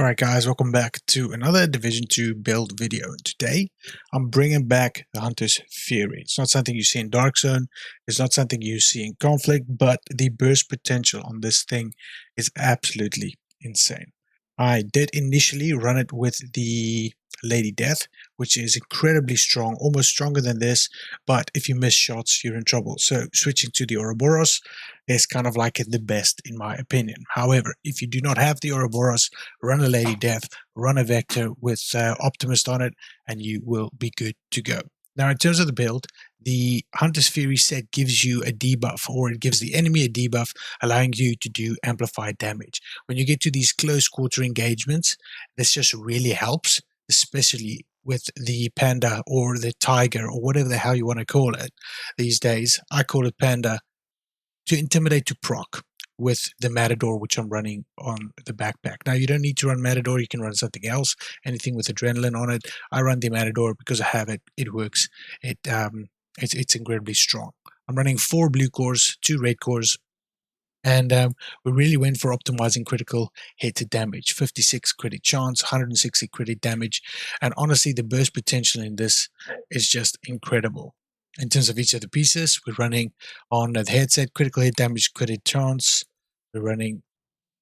Alright guys, welcome back to another Division 2 build video. Today, I'm bringing back the Hunter's Fury. It's not something you see in Darkzone, it's not something you see in Conflict, but the burst potential on this thing is absolutely insane. I did initially run it with the Lady Death, which is incredibly strong, almost stronger than this, but if you miss shots, you're in trouble. So switching to the Ouroboros is kind of like the best in my opinion. However, if you do not have the Ouroboros, run a Lady Death, run a Vector with Optimist on it, and you will be good to go. Now, in terms of the build, the Hunter's Fury set gives you a debuff, or it gives the enemy a debuff, allowing you to do amplified damage. When you get to these close quarter engagements, this just really helps, especially with the Panda or the Tiger or whatever the hell you want to call it these days. I call it Panda, to intimidate to proc with the Matador, which I'm running on the backpack. Now, you don't need to run Matador, you can run something else, anything with adrenaline on it. I run the Matador because I have it, it works, it's incredibly strong. I'm running 4 blue cores, 2 red cores, and we really went for optimizing critical hit to damage. 56 crit chance, 160 crit damage, and honestly, the burst potential in this is just incredible. In terms of each of the pieces, we're running on the headset, critical hit damage, crit chance. We're running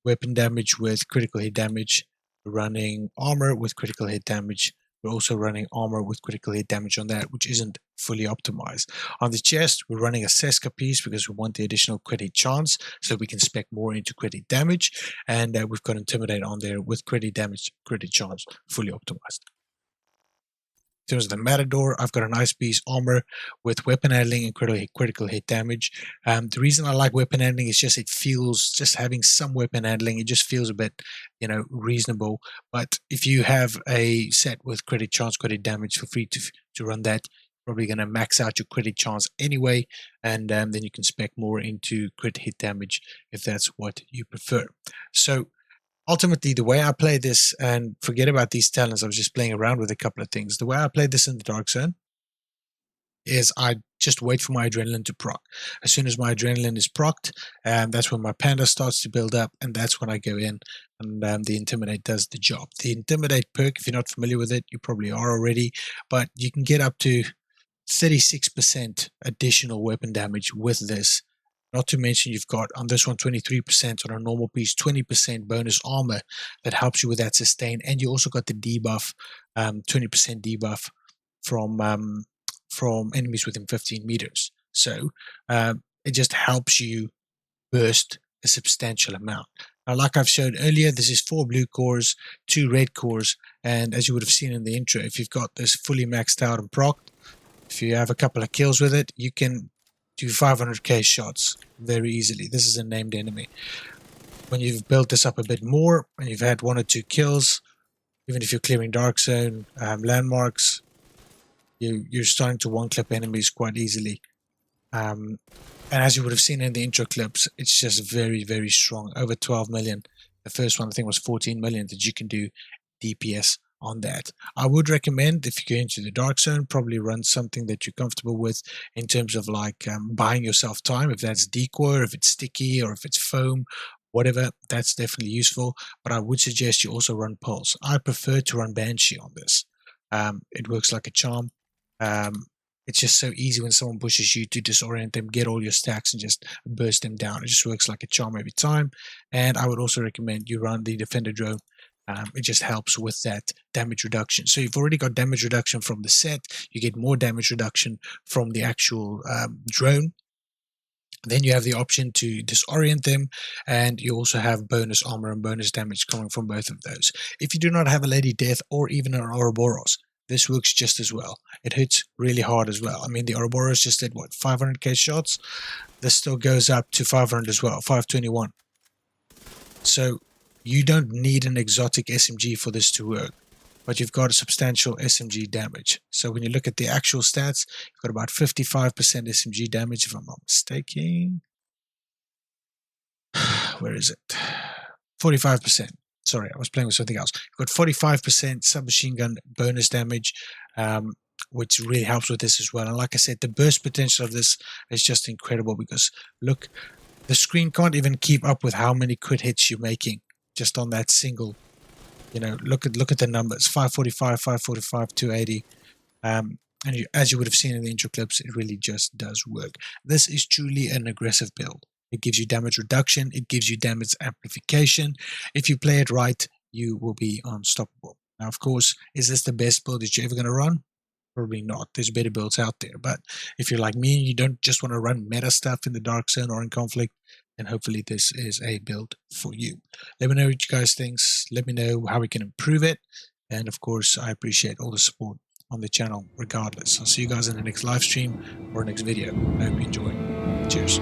weapon damage with critical hit damage. We're running armor with critical hit damage. We're also running armor with critical hit damage on that, which isn't fully optimized. On the chest, we're running a Seska piece because we want the additional crit hit chance, so we can spec more into crit hit damage. And we've got Intimidate on there with crit hit damage, crit hit chance, fully optimized. In terms of the Matador, I've got a nice piece armor with weapon handling and critical hit damage. The reason I like weapon handling is just it feels, just having some weapon handling, it just feels a bit, reasonable. But if you have a set with crit chance, crit damage, feel free to run that. Probably going to max out your crit chance anyway, and then you can spec more into crit hit damage if that's what you prefer. So ultimately, the way I play this, and forget about these talents, I was just playing around with a couple of things. The way I play this in the Darkzone is I just wait for my adrenaline to proc. As soon as my adrenaline is procced, that's when my Panda starts to build up, and that's when I go in, and the Intimidate does the job. The Intimidate perk, if you're not familiar with it, you probably are already, but you can get up to 36% additional weapon damage with this. Not to mention you've got on this one 23%, on a normal piece 20% bonus armor that helps you with that sustain, and you also got the debuff, 20% debuff from enemies within 15 meters. So it just helps you burst a substantial amount. Now, like I've shown earlier, this is 4 blue cores, 2 red cores, and as you would have seen in the intro, if you've got this fully maxed out and procced, if you have a couple of kills with it, you can do 500k shots very easily. This is a named enemy. When you've built this up a bit more and you've had 1 or 2 kills, even if you're clearing Darkzone landmarks, you're starting to one-clip enemies quite easily. And as you would have seen in the intro clips, it's just very, very strong. Over 12 million. The first one I think was 14 million that you can do DPS on that. I would recommend, if you go into the Darkzone, probably run something that you're comfortable with in terms of like buying yourself time, if that's decoy, or if it's sticky, or if it's foam, whatever, that's definitely useful. But I would suggest you also run Pulse. I prefer to run Banshee on this. It works like a charm. It's just so easy when someone pushes you to disorient them, get all your stacks and just burst them down. It just works like a charm every time. And I would also recommend you run the Defender Drone. It just helps with that damage reduction. So you've already got damage reduction from the set. You get more damage reduction from the actual drone. Then you have the option to disorient them, and you also have bonus armor and bonus damage coming from both of those. If you do not have a Lady Death or even an Ouroboros, this works just as well. It hits really hard as well. I mean, the Ouroboros just did, 500k shots? This still goes up to 500 as well, 521. So you don't need an exotic SMG for this to work, but you've got a substantial SMG damage. So when you look at the actual stats, you've got about 55% SMG damage, if I'm not mistaken. Where is it? 45%. Sorry, I was playing with something else. You've got 45% submachine gun bonus damage, which really helps with this as well. And like I said, the burst potential of this is just incredible because, look, the screen can't even keep up with how many crit hits you're making just on that single You know, look at the numbers: 545, 545, 280. And as you would have seen in the intro clips, it really just does work. This is truly an aggressive build. It gives you damage reduction. It gives you damage amplification. If you play it right, you will be unstoppable. Now, of course, is this the best build that you're ever going to run? Probably not. There's better builds out there. But if you're like me and you don't just want to run meta stuff in the Dark Zone or in Conflict, then hopefully this is a build for you. Let me know what you guys think. Let me know how we can improve it. And of course, I appreciate all the support on the channel regardless. I'll see you guys in the next live stream or next video. I hope you enjoy. Cheers.